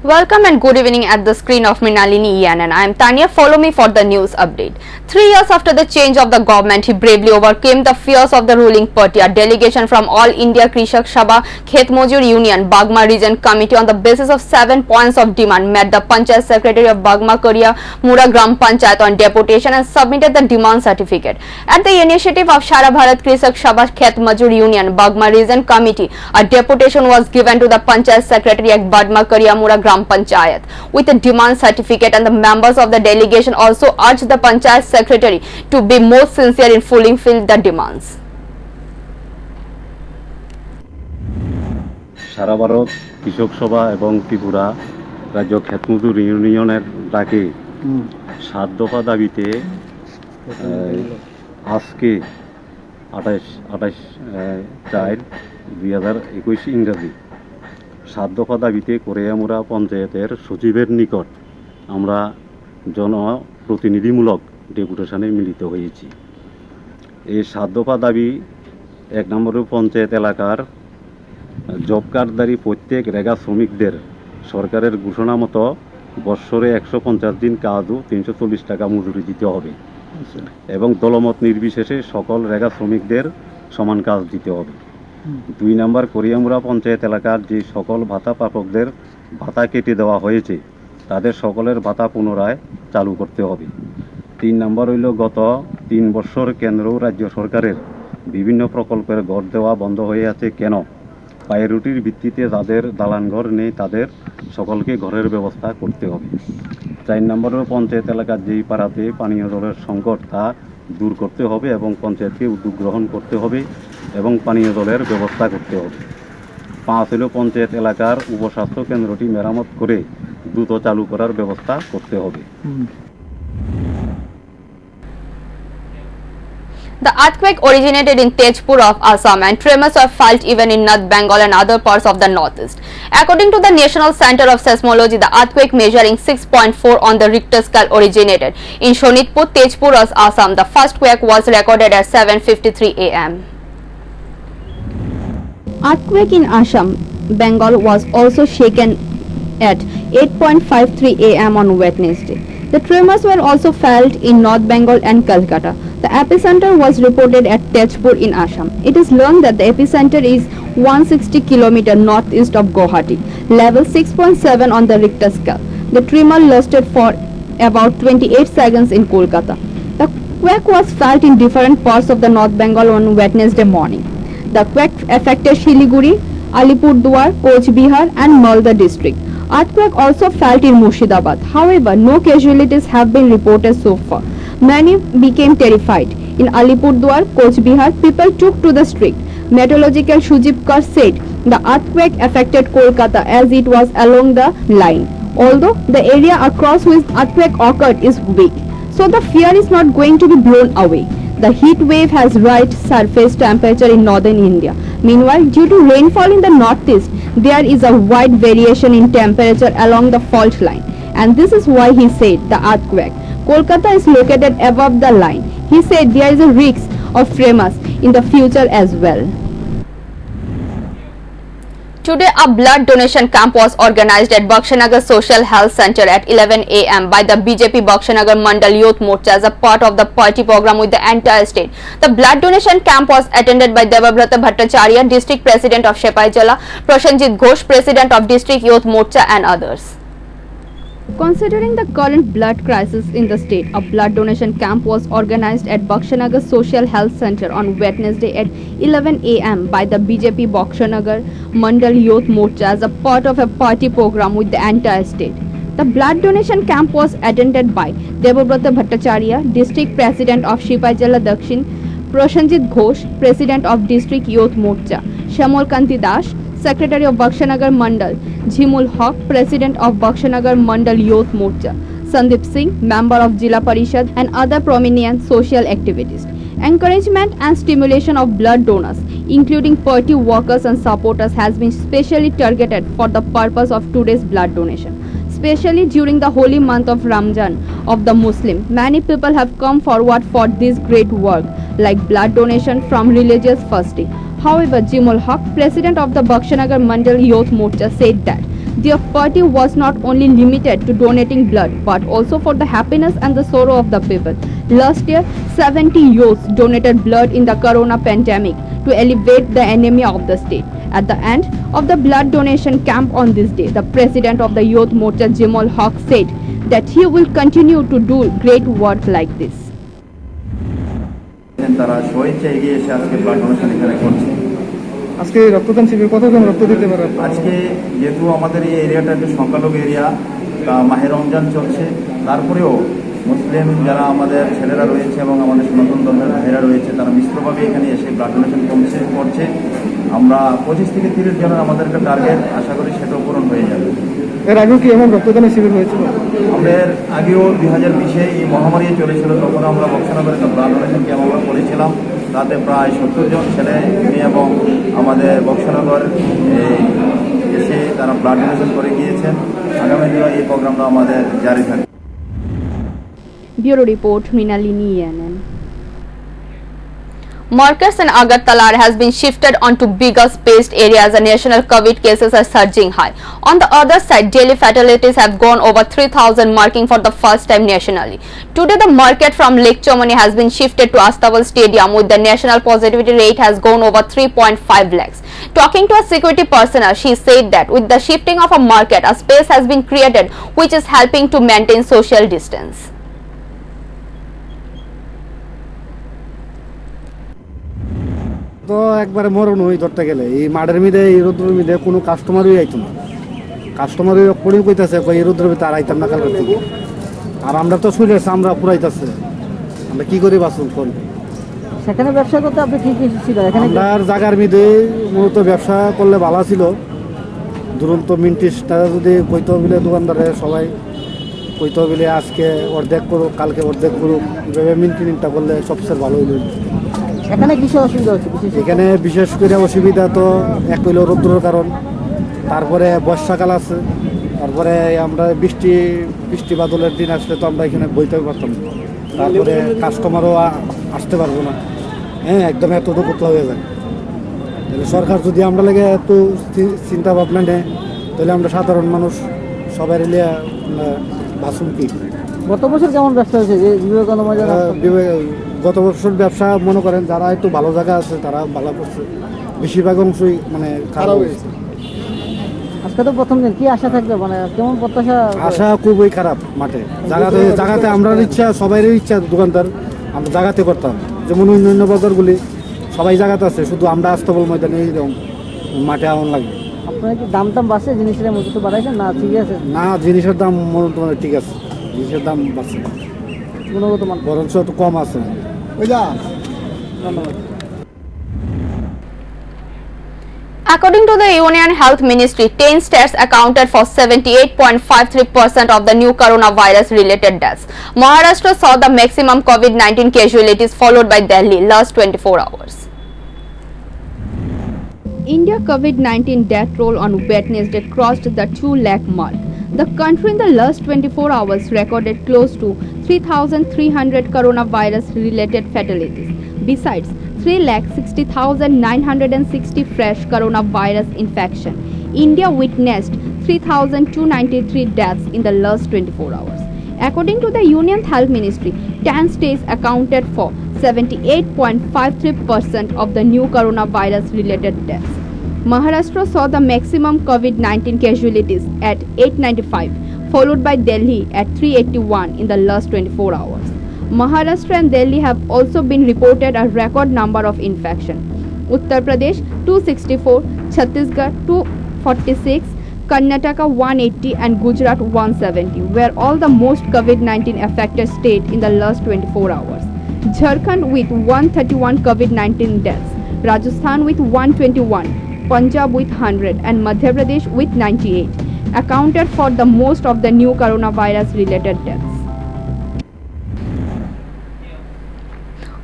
Welcome and good evening at the screen of Mrinalini Ian, and I am Tanya. Follow me for the news update. 3 years after the change of the government, he bravely overcame the fears of the ruling party. A delegation from All India Krishak Sabha Khet Mojur Union Bagma Region Committee on the basis of 7 points of demand met the Panchayat Secretary of Bagma Karia Mura Gram Panchayat on deputation and submitted the demand certificate. At the initiative of Shara Bharat Krishak Sabha Khet Mojur Union Bagma Region Committee, a deputation was given to the Panchayat Secretary at Bagma Karia Mura Gram Panchayat with a demand certificate, and the members of the delegation also urged the Panchayat Secretary to be more sincere in fulfilling the demands. সারা ভারত কৃষক সভা এবং ত্রিপুরা রাজ্য ক্ষেতমজুর ইউনিয়নের ডাকে 7 দফা দাবিতে আজকে 28/4/2021 ইংরেজি 7 দফা দাবিতে কোরিয়ামুড়া পঞ্চায়েতের সচিবের নিকট আমরা জনপ্রতিনিধিমূলক ডেপুটেশনে মিলিত হয়েছি। এই 7 দফা দাবি 1 নম্বরে পঞ্চায়েত এলাকার জব কার্ডধারী প্রত্যেক রেগা শ্রমিকদের সরকারের ঘোষণা মতো বৎসরে 150 দিন কাজ ও 340 টাকা মজুরি দিতে হবে এবং দলমত নির্বিশেষে সকল রেগা শ্রমিকদের সমান কাজ দিতে হবে। 2 নম্বর কোরিয়ামুড়া পঞ্চায়েত এলাকার যে সকল ভাতা প্রাপকদের ভাতা কেটে দেওয়া হয়েছে তাদের সকলের ভাতা পুনরায় চালু করতে হবে। 3 নম্বর হইল গত 3 বছর কেন্দ্র ও রাজ্য সরকারের বিভিন্ন প্রকল্পের ঘর দেওয়া বন্ধ হয়ে আছে কেন? প্রায়োরিটির ভিত্তিতে যাদের দালান ঘর নেই তাদের সকলকে ঘরের ব্যবস্থা করতে হবে। 4 নম্বরের পঞ্চায়েত এলাকার যেই পাড়াতে পানীয় জলের সংকট তা দূর করতে হবে এবং পঞ্চায়েতকে উদ্যোগ গ্রহণ করতে হবে এবং পানীয় জলের ব্যবস্থা করতে হবে। 5 হলো পঞ্চায়েত এলাকার উপস্বাস্থ্য কেন্দ্রটি মেরামত করে দ্রুত চালু করার ব্যবস্থা করতে হবে। The earthquake originated in Tezpur of Assam, and tremors were felt even in North Bengal and other parts of the northeast. According to the National Center of Seismology, the earthquake measuring 6.4 on the Richter scale originated in Shonitpur, Tezpur, Assam. The first quake was recorded at 7:53 a.m. Earthquake in Assam, Bengal was also shaken at 8:53 a.m. on Wednesday. The tremors were also felt in North Bengal and Calcutta. The epicenter was reported at Tezpur in Assam. It is learned that the epicenter is 160 km northeast of Guwahati, level 6.7 on the Richter scale. The tremor lasted for about 28 seconds in Kolkata. The quake was felt in different parts of the North Bengal on Wednesday morning. The quake affected Siliguri, Alipurduar, Coach Bihar and Malda district. Earthquake also felt in Murshidabad. However, no casualties have been reported so far. Many became terrified. In Alipurduar, Coach Bihar, people took to the street. Meteorological Shujib Kar said the earthquake affected Kolkata as it was along the line. Although the area across which earthquake occurred is weak, so the fear is not going to be blown away. The heat wave has raised surface temperature in northern India. Meanwhile, due to rainfall in the northeast, there is a wide variation in temperature along the fault line, and this is why he said the earthquake. Kolkata is located above the line. He said there is a risk of tremors in the future as well. Today, a blood donation camp was organized at Bakshanagar Social Health Center at 11 a.m. by the BJP Bakshanagar Mandal Youth Morcha as a part of the party program with the entire state. The blood donation camp was attended by Debabrata Bhattacharya, District President of Shepai Jala, Prashanjit Ghosh, President of District Youth Morcha and others. Considering the current blood crisis in the state, a blood donation camp was organized at Bakshanagar Social Health Center on Wednesday at 11 a.m. by the BJP Bakshanagar Mandal Youth Morcha as a part of a party program with the entire state. The blood donation camp was attended by Debabrata Bhattacharya, District President of Shepai Jala Dakshin, Prashanjit Ghosh, President of District Youth Morcha, Shamol Kanti Das, Secretary of Bakshanagar Mandal, Jhimul Haq, President of Bakshanagar Mandal Youth Morcha, Sandeep Singh, Member of Jila Parishad and other prominent social activities. Encouragement and stimulation of blood donors, including party workers and supporters, has been specially targeted for the purpose of today's blood donation. Especially during the holy month of Ramzan of the Muslim, many people have come forward for this great work like blood donation from religious fasting. However, Jimul Haq, President of the Bakshanagar Mandal Youth Morcha, said that Their party was not only limited to donating blood but also for the happiness and the sorrow of the people. Last year, 70 youths donated blood in the corona pandemic to alleviate the anemia of the state. At the end of the blood donation camp on this day, the president of the Youth Morcha Jamal Haq said that he will continue to do great work like this. তারা স্বেচ্ছায় এগিয়ে এসে আজকে blood donation এখানে করছে। আজকে রক্তদান শিবির কতজন রক্ত দিতে পারে? আজকে যেহেতু আমাদের এই এরিয়াটা একটু সংখ্যালঘু এরিয়া, তা মাহে রমজান চলছে, তারপরেও মুসলিম যারা আমাদের ছেলেরা রয়েছে এবং আমাদের সনাতন ধর্মের ভাইরা রয়েছে তারা মিশ্রভাবে এখানে এসে ব্লাড ডোনেশন করছে। আমরা 25 থেকে 30 জনের আমাদের একটা টার্গেট, আশা করি সেটাও পূরণ হয়ে যাবে। এর আগেও কি এমন রক্তদানের শিবির হয়েছিল? আমাদের আগেও 2020-এ এই মহামারী চলেছিল, তখন আমরা বক্সনগরে একটা ব্লাড ডোনেশন ক্যাম্প আমরা করেছিলাম। তাতে প্রায় 70 জন ছেলে মেয়ে এবং আমাদের বক্সনগর এসে তারা ব্লাড ডোনেশন করে গিয়েছেন। আগামী দিনে এই প্রোগ্রামটা আমাদের জারি থাকবে। Bureau Report, Mrinalini ENN. Markets in Agartala has been shifted onto bigger spaced areas and national COVID cases are surging high. On the other side, daily fatalities have gone over 3,000, marking for the first time nationally. Today, the market from Lake Chomani has been shifted to Astaval Stadium, with the national positivity rate has gone over 3.5 lakhs. Talking to a security personnel, she said that with the shifting of a market, a space has been created which is helping to maintain social distance. তো একবারে মরণ হই ধরতে গেলে এই মাঠের মধ্যে এই রোদ্রের মধ্যে কোনো কাস্টমারই আইতো না। কাস্টমারই পড়ে কইতাছে এই রোদ্রের ভিতরে আর আইতাম না কালকে থেকে। আর আমরা তো শুনে আমরা পুরাইতাছে, আমরা কি করি বাসুন কোন সেখানে ব্যবসা করতে আপনি কি কি ছিল এখানে? আমরা জায়গার মধ্যে মূলত ব্যবসা করলে ভালো ছিল। দুরন্ত মিন্টিসটা যদি কইতো বলে দোকানদারে সবাই কইতো বলে আজকে অর্ধেক করুক, কালকে অর্ধেক করুক, এইভাবে মিন্টিনিংটা করলে সবচেয়ে ভালো হইল। এখানে কিসের অসুবিধা হচ্ছে? এখানে বিশেষ করে অসুবিধা তো এক হইল রৌদ্রের কারণ, তারপরে বর্ষাকাল আছে, তারপরে আমরা বৃষ্টি বাদলের দিন আসলে তো আমরা এখানে বইতে পারতাম না, তারপরে কাস্টমারও আসতে পারবো না। হ্যাঁ, একদম এত কোথাও হয়ে যায়। তাহলে সরকার যদি আমরা লেগে এত চিন্তা ভাবনা নেয় তাহলে আমরা সাধারণ মানুষ সবাই লিয়ে বাসুন কি। গত বছর কেমন ব্যবসা হয়েছে যে গত বছর ব্যবসা মনে করেন যারা একটু ভালো জায়গা আছে তারা ভালো করছে, বেশিরভাগ অংশই মানে খারাপ হয়েছে। আজকে তো প্রথম দিন, কি আশা থাকবে, মানে কেমন প্রত্যাশা? আশা খুবই খারাপ। মাঠে জায়গাতে আমরা ইচ্ছা, সবাইয়ের ইচ্ছা দোকানদার আমরা জায়গাতে করতাম, যেমন অন্যান্য বাজারগুলি সবাই জায়গাতে আছে, শুধু আমরা আস্তাবল ময়দানে এইরকম মাঠে আগুন লাগবে। আপনারা কি দাম বাড়ছে, জিনিসের মজুত বাড়াইছেন না ঠিক আছে? না, জিনিসের দাম মনে ঠিক আছে, জিনিসের দাম বাড়ছে, গুণগত মান বরঞ্চ একটু কম আছে। ধন্যবাদ। According to the Union Health Ministry, 10 states accounted for 78.53% of the new coronavirus related deaths. Maharashtra saw the maximum COVID-19 casualties, followed by Delhi last 24 hours. India COVID-19 death toll on Wednesday crossed the 2 lakh mark. The country in the last 24 hours recorded close to 3,300 coronavirus related fatalities. Besides, 3,60,960 fresh coronavirus infection. India witnessed 3,293 deaths in the last 24 hours. According to the Union Health Ministry, 10 states accounted for 78.53% of the new coronavirus related deaths. Maharashtra saw the maximum COVID-19 casualties at 895, followed by Delhi at 381 in the last 24 hours. Maharashtra and Delhi have also been reported a record number of infection. Uttar Pradesh 264, Chhattisgarh 246, Karnataka 180 and Gujarat 170 were all the most COVID-19 affected state in the last 24 hours. Jharkhand with 131 COVID-19 deaths, Rajasthan with 121, Punjab with 100 and Madhya Pradesh with 98 accounted for the most of the new coronavirus related deaths.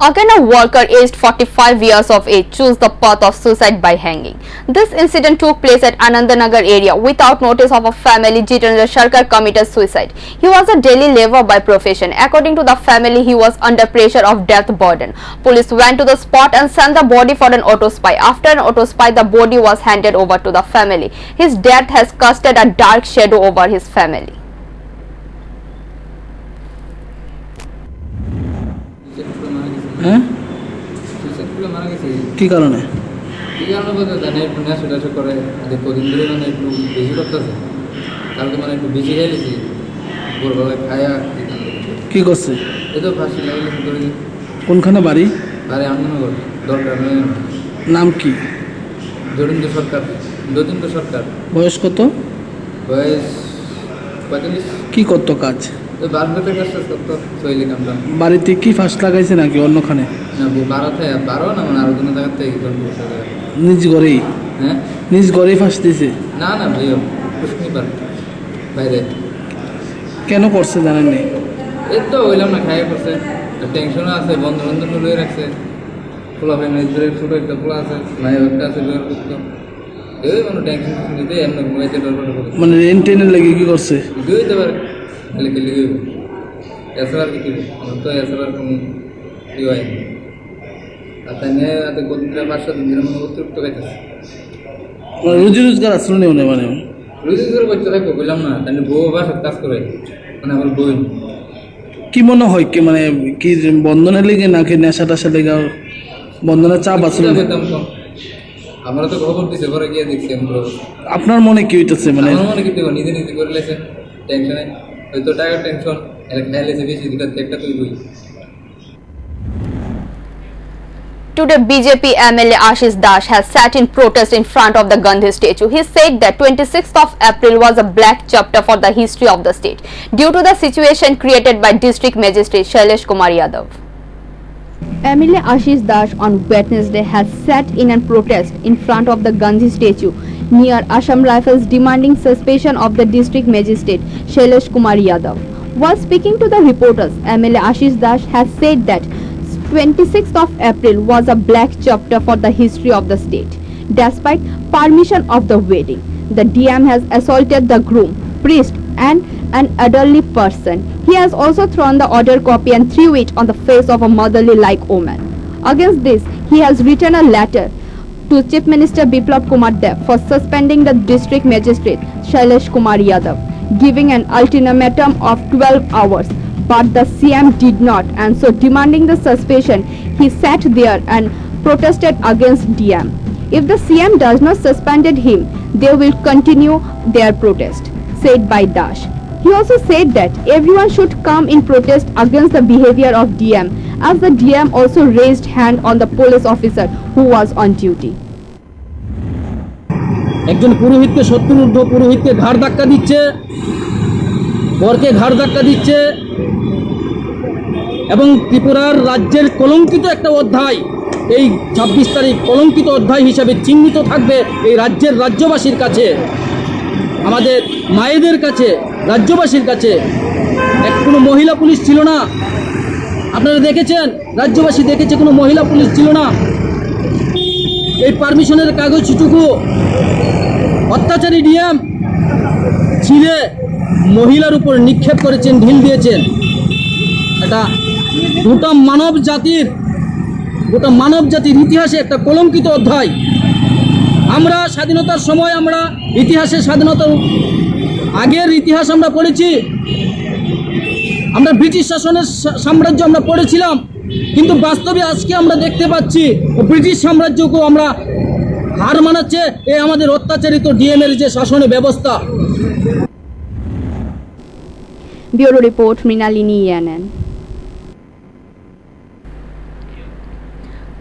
Again, a worker aged 45 years of age chose the path of suicide by hanging. This incident took place at Anandanagar area. Without notice of a family, Jitendra Sarkar committed suicide. He was a daily laborer by profession. According to the family, he was under pressure of death burden. Police went to the spot and sent the body for an autopsy. After an autopsy, the body was handed over to the family. His death has casted a dark shadow over his family. হ্যাঁ suicide করে মারা গেছে। কি কারণে? কি কারণে বলতে জানে একটু নেশা টেশা করে কদিন ধরে মানে একটু বেশি করতেছে, কালকে মানে একটু বেশি খেয়েছি ভোরবেলায় খায়া কি করছে? এই তো ফাঁসি লাগিয়েছে ধরে কোনখানে বাড়ি? আরে আন্দোলন দরকার নেই। নাম কি? যতীন্দ্র সরকার। যতীন্দ্র সরকার। বয়স কত? বয়স 45। কি করতো কাজ? তো বারোটাতে কাজ শেষ করতো শৈলী কামটা। বাড়িতে কি ফাঁস লাগাইছে নাকি অন্যখানে? না বারোতে বারো না মানে আরো জনের জায়গার থেকে বসে যায়। নিজ ঘরেই? হ্যাঁ নিজ ঘরেই ফাঁস দিছে? না না ভাইও পুষ্কনি পার বাইরে। কেন করছে জানেননি? এই তো হইলাম না খাইয়ে করছে, টেনশনও আছে, বন্ধু বান্ধব লয়ে রাখছে, খোলা হয় না, ছোটো একটা খোলা আছে, ভাই একটা আছে বের করতো, এই মানে টেনশন নিতে এমনি ঘুমাইতে ডরবড় করে মানে রেন্ট টেনের লেগে কি করছে? দিতে পারে খালি খেলে গেব এছাড়া আর কিছু আমার তো এছাড়া কোনো ই হয় না। আর তাই নিয়ে এত গতিটা 5-7 দিনের মনে অতিরিক্ত খাইতেছে। মানে রুজি রোজগার আসলে নেই মানে রুজি করে করতে থাকবো বুঝলাম না, তাই বউ বাসার কাজ করে মানে আমার বই। কি মনে হয় কি মানে কি বন্ধনের লেগে নাকি নেশা টেশা লেগে বন্ধনের চাপ আসলে? আমরা তো খবর দিছে পরে গিয়ে দেখছি আপনার মনে কি হইতেছে? মানে আমার মনে কি দেবো নিজে নিজে করে লেছে টেনশনে হয়তো টাকার টেনশন খেয়ে লেছে বেশি দুটাতে একটা তুই বই। Today, BJP MLA Ashish Dash has sat in protest in front of the Gandhi statue. He said that 26th of April was a black chapter for the history of the state due to the situation created by District Magistrate Shailesh Kumar Yadav. MLA Ashish Dash on Wednesday has sat in a protest in front of the Gandhi statue near Assam Rifles demanding suspension of the district magistrate Shailesh Kumar Yadav. While speaking to the reporters, MLA Ashish Dash has said that 26th of April was a black chapter for the history of the state. Despite permission of the wedding, the DM has assaulted the groom, priest and an elderly person. He has also thrown the order copy and threw it on the face of a motherly-like woman. Against this, he has written a letter to Chief Minister Biplab Kumar Dev for suspending the district magistrate Shailesh Kumar Yadav, giving an ultimatum of 12 hours. But the CM did not, and so demanding the suspension, he sat there and protested against DM. If the CM does not suspend him, they will continue their protest, said by Dash. He also said that everyone should come in protest against the behavior of DM, as the DM also raised hand on the police officer who was on duty. একজন পুরোহিতকে শত্রুর পুরোহিতকে ঘাড় ধাক্কা দিচ্ছে, বরকে ঘাড় ধাক্কা দিচ্ছে এবং ত্রিপুরার রাজ্যের কলঙ্কিত একটা অধ্যায় এই 26 তারিখ কলঙ্কিত অধ্যায় হিসাবে চিহ্নিত থাকবে এই রাজ্যের রাজ্যবাসীর কাছে, আমাদের মায়েদের কাছে, রাজ্যবাসীর কাছে। কোনো মহিলা পুলিশ ছিল না, আপনারা দেখেছেন, রাজ্যবাসী দেখেছে কোনো মহিলা পুলিশ ছিল না। এই পারমিশনের কাগজটুকু অত্যাচারী ডিএম ছিলে মহিলার উপর নিক্ষেপ করেছেন, ঢিল দিয়েছেন। এটা গোটা মানব জাতির ইতিহাসে একটা কলঙ্কিত অধ্যায়। আমরা স্বাধীনতার সময় আমরা ইতিহাসে স্বাধীনতার আগের ইতিহাস আমরা পড়েছি, আমরা ব্রিটিশ শাসনের সাম্রাজ্য আমরা পড়েছিলাম, কিন্তু বাস্তবে আজকে আমরা দেখতে পাচ্ছি ব্রিটিশ সাম্রাজ্যকেও আমরা হার মানাচ্ছে এই আমাদের অত্যাচারিত ডিএম এর যে শাসনের ব্যবস্থা। Bureau Report, Mrinalini ENN.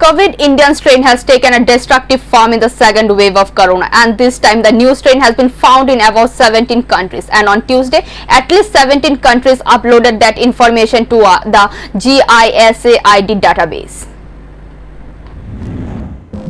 COVID Indian strain has taken a destructive form in the second wave of corona, and this time the new strain has been found in about 17 countries, and on Tuesday at least 17 countries uploaded that information to the GISAID database.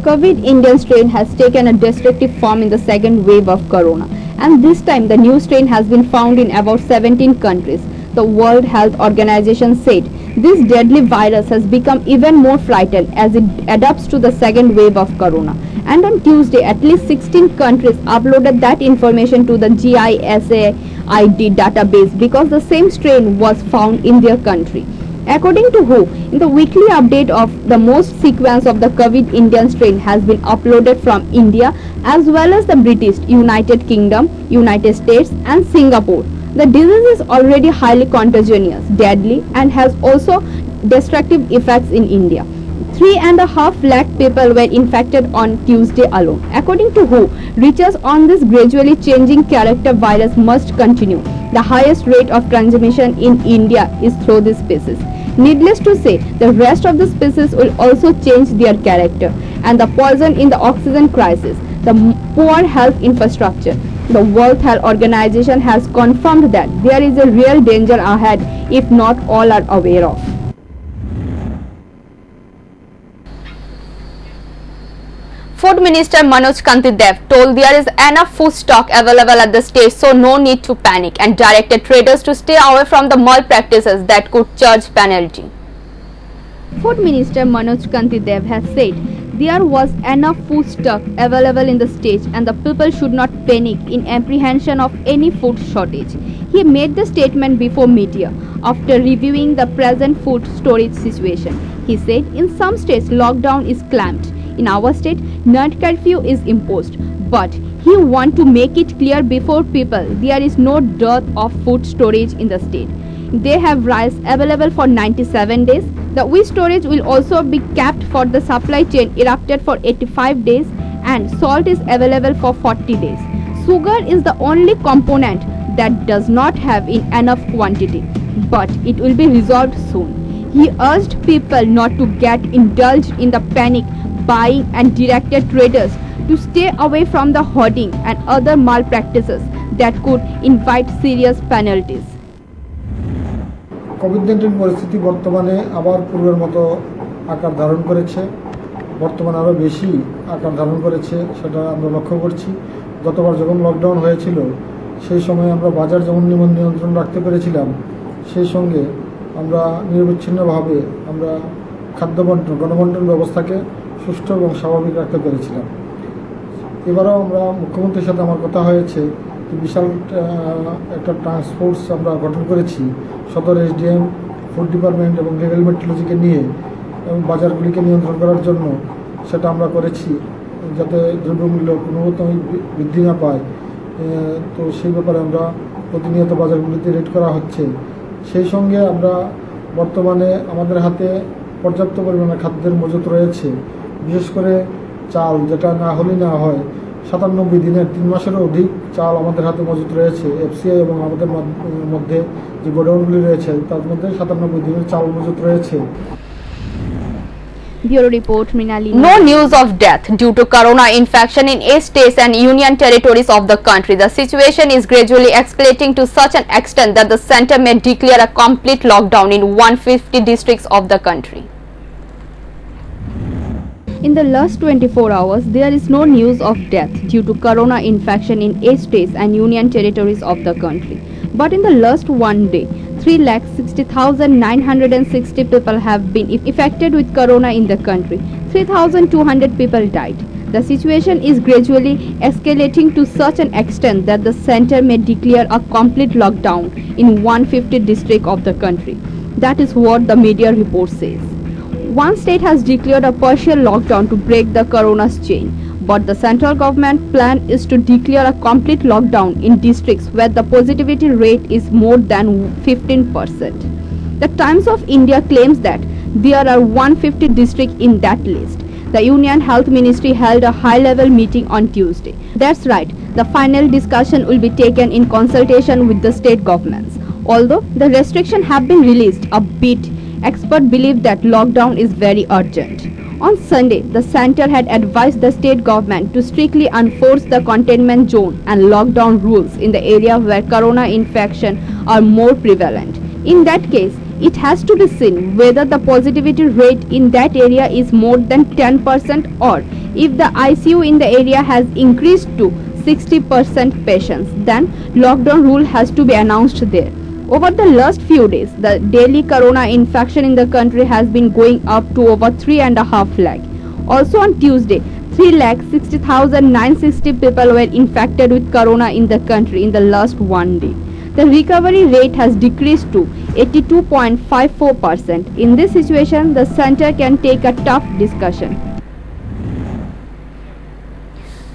COVID Indian strain has taken a destructive form in the second wave of corona, and this time the new strain has been found in about 17 countries. the World Health Organization said this deadly virus has become even more frightening as it adapts to the second wave of corona. And on Tuesday, at least 16 countries uploaded that information to the GISAID database because the same strain was found in their country. According to WHO, in the weekly update of the most sequence of the COVID Indian strain has been uploaded from India as well as the British, United Kingdom, United States and Singapore. The disease is already highly contagious, deadly and has also destructive effects in India. 3.5 lakh people were infected on Tuesday alone. According to WHO, research on this gradually changing character virus must continue. The highest rate of transmission in India is through this species. Needless to say, the rest of the species will also change their character, and the poison in the oxygen crisis, the poor health infrastructure. The World Health Organization has confirmed that there is a real danger ahead if not all are aware of. Food Minister Manoj Kanti Dev told there is enough food stock available at the stage, so no need to panic, and directed traders to stay away from the malpractices that could charge penalty. Food Minister Manoj Kanti Dev has said there was enough food stock available in the stage and the people should not panic in apprehension of any food shortage. He made the statement before media after reviewing the present food storage situation. He said in some states lockdown is clamped. In our state, night curfew is imposed, but he wants to make it clear before people there is no dearth of food storage in the state. They have rice available for 97 days. The wheat storage will also be capped for the supply chain erupted for 85 days and salt is available for 40 days. Sugar is the only component that does not have in enough quantity, but it will be resolved soon. He urged people not to get indulged in the panic buying and directed traders to stay away from the hoarding and other malpractices that could invite serious penalties. COVID-19 পরিস্থিতি বর্তমানে আবার পূর্বের মতো আকার ধারণ করেছে, বর্তমানে আরও বেশি আকার ধারণ করেছে, সেটা আমরা লক্ষ্য করছি। গতবার যখন লকডাউন হয়েছিল সেই সময় আমরা বাজার যেমন নিয়ন্ত্রণ রাখতে পেরেছিলাম, সেই সঙ্গে আমরা নিরবিচ্ছিন্নভাবে আমরা খাদ্য বন্টন গণবন্টন ব্যবস্থাকে সুষ্ঠু এবং স্বাভাবিক রাখতে পেরেছিলাম। এবারও আমরা মুখ্যমন্ত্রীর সাথে আমার কথা হয়েছে, বিশাল একটা টাস্ক ফোর্স আমরা গঠন করেছি সদর এসডিএম, ফুড ডিপার্টমেন্ট এবং লিগ্যাল মেট্রোলজিকে নিয়ে এবং বাজারগুলিকে নিয়ন্ত্রণ করার জন্য সেটা আমরা করেছি যাতে দ্রব্যমূল্য কোনোরকমই বৃদ্ধি না পায়। তো সেই ব্যাপারে আমরা প্রতিনিয়ত বাজারগুলিতে রেড করা হচ্ছে। সেই সঙ্গে আমরা বর্তমানে আমাদের হাতে পর্যাপ্ত পরিমাণে খাদ্যের মজুত রয়েছে, বিশেষ করে চাল, যেটা না হলেই না হয়। 97 দিনের 3 মাসেরও অধিক চাল আমাদের হাতে মজুত রয়েছে। এফসিআই এবং আমাদের মধ্যে যে গোডাউনগুলি রয়েছে তার মধ্যে 97 দিনের চাল মজুত রয়েছে। Bureau Report, Mrinali. No news of death due to corona infection in 8 states and union territories of the country. The situation is gradually escalating to such an extent that the center may declare a complete lockdown in 150 districts of the country. In the last 24 hours, there is no news of death due to corona infection in 8 states and union territories of the country. But in the last one day, 3,60,960 people have been affected with corona in the country. 3,200 people died. The situation is gradually escalating to such an extent that the center may declare a complete lockdown in 150 districts of the country. That is what the media report says. One state has declared a partial lockdown to break the corona's chain, but the central government plan is to declare a complete lockdown in districts where the positivity rate is more than 15%. The Times of India claims that there are 150 districts in that list. The Union Health Ministry held a high-level meeting on Tuesday. That's right, the final discussion will be taken in consultation with the state governments. Although the restrictions have been released a bit, experts believe that lockdown is very urgent. On Sunday, the center had advised the state government to strictly enforce the containment zone and lockdown rules in the area where corona infection are more prevalent. In that case, it has to be seen whether the positivity rate in that area is more than 10% or if the ICU in the area has increased to 60% patients, then lockdown rule has to be announced there. Over the last few days, the daily corona infection in the country has been going up to over 3.5 lakh. Also on Tuesday, 3,60,960 people were infected with corona in the country in the last one day. The recovery rate has decreased to 82.54%. In this situation, the center can take a tough discussion.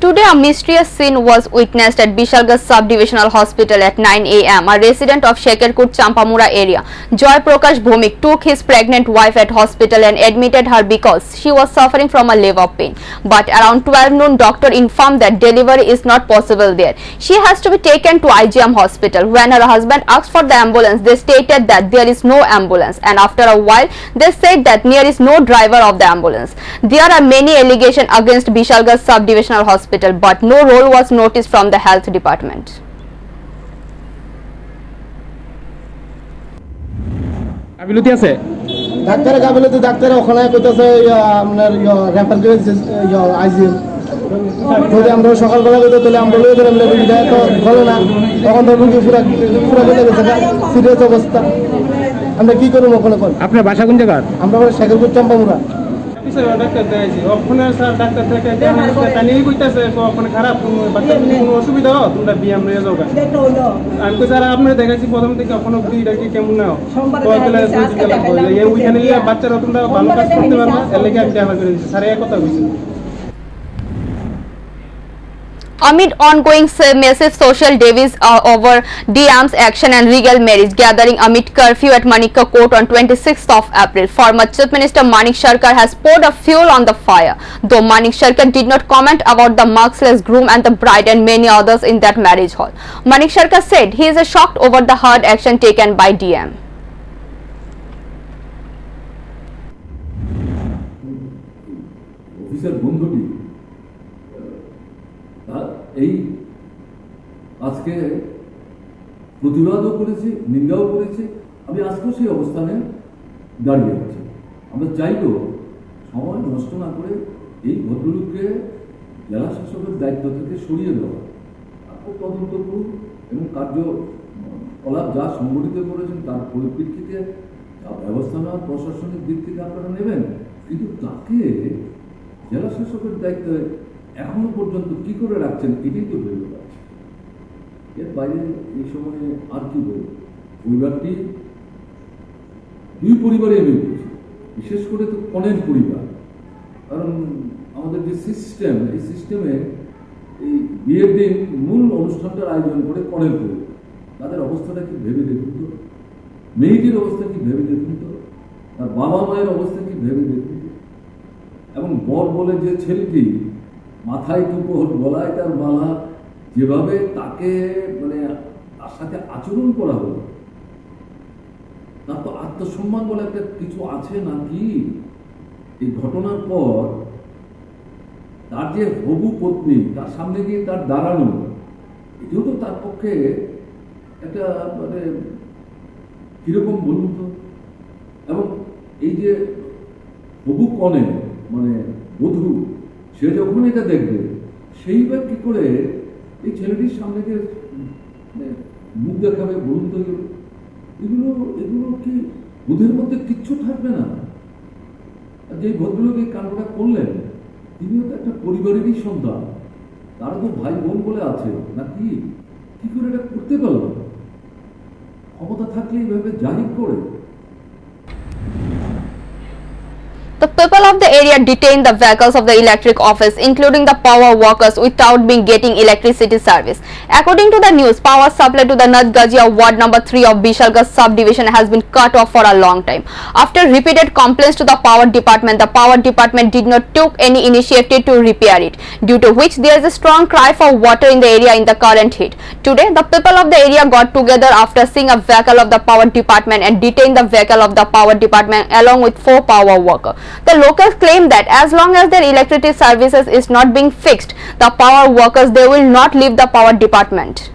Today, a mysterious scene was witnessed at Bishalgarh Sub-Divisional Hospital at 9 a.m. A resident of Shekarkut Champamura area, Joy Prakash Bhomik, took his pregnant wife at hospital and admitted her because she was suffering from a liver pain. But around 12 noon, doctor informed that delivery is not possible there. She has to be taken to IGM hospital. When her husband asked for the ambulance, they stated that there is no ambulance, and after a while, they said that there is no driver of the ambulance. There are many allegations against Bishalgarh Sub-Divisional Hospital, but no role was noticed from the health department. গাবিলতি আছে doctor গাবিলতি doctor ওখানে কইতাছে আপনার refer করে IgM যদি আমরা সকালবেলা কইতে তাহলে আমরা লয়ে গেলাম রোগীটা তো ভালো না তখন তো রোগী পুরো বলে গেছে সিরিয়াস অবস্থা আমরা কি করব ওখানে কোন আপনার বাসা কোন জায়গা আমরা শেখরপুর চাম্পামুড়া ডাক্তার দেখাইছি ওখানে স্যার ডাক্তার থেকে টানিয়ে কইতাছে ওখানে খারাপ বাচ্চার কোনো অসুবিধা হয় তোমরা বিয়াম নিয়ে যাও আমি তো স্যার আপনারা দেখাইছি প্রথম থেকে ওখানে দুইটা কি কেমন না ওইখানে বাচ্চারা তোমরা ভালো কাজ করতে পারবে এর লেগে আমি দেখা করে দিচ্ছি স্যার এই কথা বলছি Amid ongoing massive social devis over DM's action and regal marriage gathering amid curfew at Manikka Court on 26th of April, former Chief Minister Manik Sarkar has poured a fuel on the fire. Though Manik Sarkar did not comment about the marksless groom and the bride and many others in that marriage hall, Manik Sarkar said he is shocked over the hard action taken by DM. এই আজকে প্রতিবাদও করেছি নিন্দাও করেছি আমি আজকেও সেই অবস্থানে দাঁড়িয়ে আছি আমরা চাইবো সময় নষ্ট না করে এই ভদ্রলোককে জেলা শাসকের দায়িত্ব থেকে সরিয়ে দেওয়া তারপর তদন্ত করুন এবং কার্যকলাপ যা সংগঠিত করেছেন তার পরিপ্রেক্ষিতে যা ব্যবস্থা নেওয়ার প্রশাসনিক দিক থেকে আপনারা নেবেন কিন্তু তাকে জেলা শাসকের দায়িত্বে এখনো পর্যন্ত কি করে রাখছেন এটাই তো ভেবে পাচ্ছে এর বাইরে এই সময়ে আর কি বলবো পরিবারটি দুই পরিবারে এমনি করছে বিশেষ করে তো কনের পরিবার কারণ আমাদের যে সিস্টেম এই সিস্টেমে এই বিয়ের দিন মূল অনুষ্ঠানটার আয়োজন করে কনের পরিবার তাদের অবস্থাটা কি ভেবে দেখুন তো মেয়েটির অবস্থা কি ভেবে দেখুন তো তার বাবা মায়ের অবস্থা কি ভেবে দেখুন তো এবং বর বলে যে ছেলেটি মাথায় টুপোর গলায় তার মালা যেভাবে তাকে মানে তার সাথে আচরণ করা হলো তার তো আত্মসম্মান বলে একটা কিছু আছে নাকি এই ঘটনার পর তার যে হবু পত্নী তার সামনে গিয়ে তার দাঁড়ানো এটাও তো তার পক্ষে একটা মানে কিরকম বলুন তো এবং এই যে হবু কনে মানে বধূ সে যখন এটা দেখবে সেইবার কি করে এই ছেলেটির সামনে গিয়ে মুখ দেখাবে বলুন তো এগুলো এগুলো কি বুধের মধ্যে কিচ্ছু থাকবে না আর যে ভদ্রলোক এই কাণ্ডটা করলেন তিনিও তো একটা পরিবারেরই সন্তান তারা তো ভাই বোন বলে আছে নাকি কি করে এটা করতে পারল ক্ষমতা থাকলে এইভাবে জাহির করে The people of the area detained the vehicles of the electric office, including the power workers, without being getting electricity service. According to the news, power supply to the Nadgajia Ward number 3 of Bishalgarh subdivision has been cut off for a long time. After repeated complaints to the power department did not took any initiative to repair it, due to which there is a strong cry for water in the area in the current heat. Today, the people of the area got together after seeing a vehicle of the power department and detained the vehicle of the power department along with 4 power workers. The locals claim that as long as their electricity services is not being fixed, the power workers they will not leave the power department.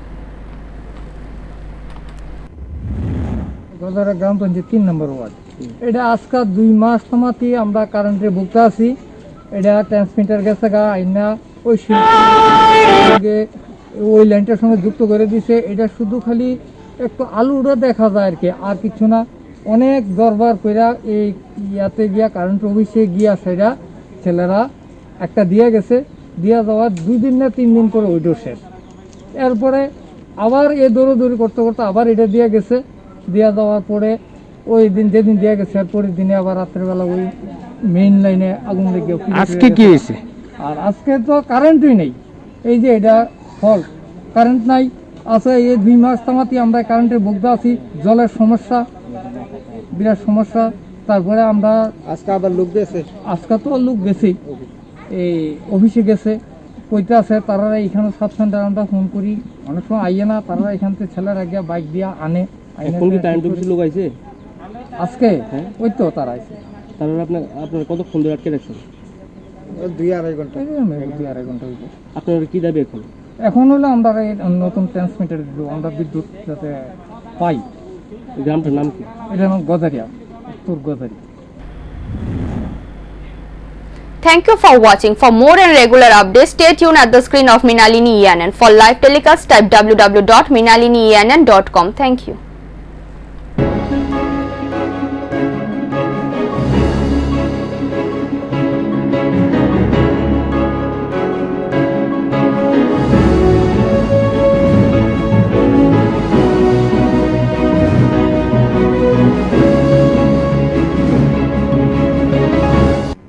গ্রাম panchayat 3 number ward এটা আজকে 2 মাস তোমাতে আমরা কারেন্টে ভুগতে আছি এটা transmitter গেছে গা আইনা ওই ওই লাইনটার সঙ্গে যুক্ত করে দিয়েছে এটা শুধু খালি একটু আলুটা দেখা যায় আর কি, আর কিছু না। অনেক দরবার কইরা এই ইয়াতে গিয়া কারেন্ট অফিসে গিয়া সেটা ছেলেরা একটা দিয়ে গেছে, দিয়া যাওয়ার 2 দিন না 3 দিন পরে ওইটাও শেষ। এরপরে আবার এই দৌড়াদৌড়ি করতে করতে আবার এটা দিয়ে গেছে, দিয়া যাওয়ার পরে ওই দিন যেদিন দিয়ে গেছে এরপরের দিনে আবার রাত্রেবেলা ওই মেইন লাইনে আগুন লেগে আজকে কি হয়েছে? আর আজকে তো কারেন্টই নেই, এই যে এটা ফল কারেন্ট নাই আছে। এই 2 মাস তামাতি আমরা কারেন্টের ভোগদা আছি, জলের সমস্যা বিরাট সমস্যা। তারপরে আমরা আজকে আবার লোক গেছে, আজকে তো লোক গেছে, এই অফিসে গেছে, কইতে আছে তারা এখানে সাব সেন্টার আমরা ফোন করি, অনেক সময় আইয়ে না, তারা এখান থেকে ছেলেরা গিয়া বাইক দিয়া আনে। লোক আইছে আজকে ওই তো তারা আইছে। তারপর আপনার কতক্ষণ ধরে আটকে রাখছেন? 2-2.5 ঘন্টা। 2-2.5 ঘন্টা হইল। আপনার কি দাবি এখন হলো আমরা এই নতুন ট্রান্সমিটার দিব, আমরা বিদ্যুৎ যাতে পাই। গ্রামটার নাম কি? এটা নাম গজারিয়া, উত্তর Gazaria. Thank you for watching. For more and regular updates, stay tuned at the screen of Minalini ENN. For live telecast, type www.minalinienn.com. Thank you.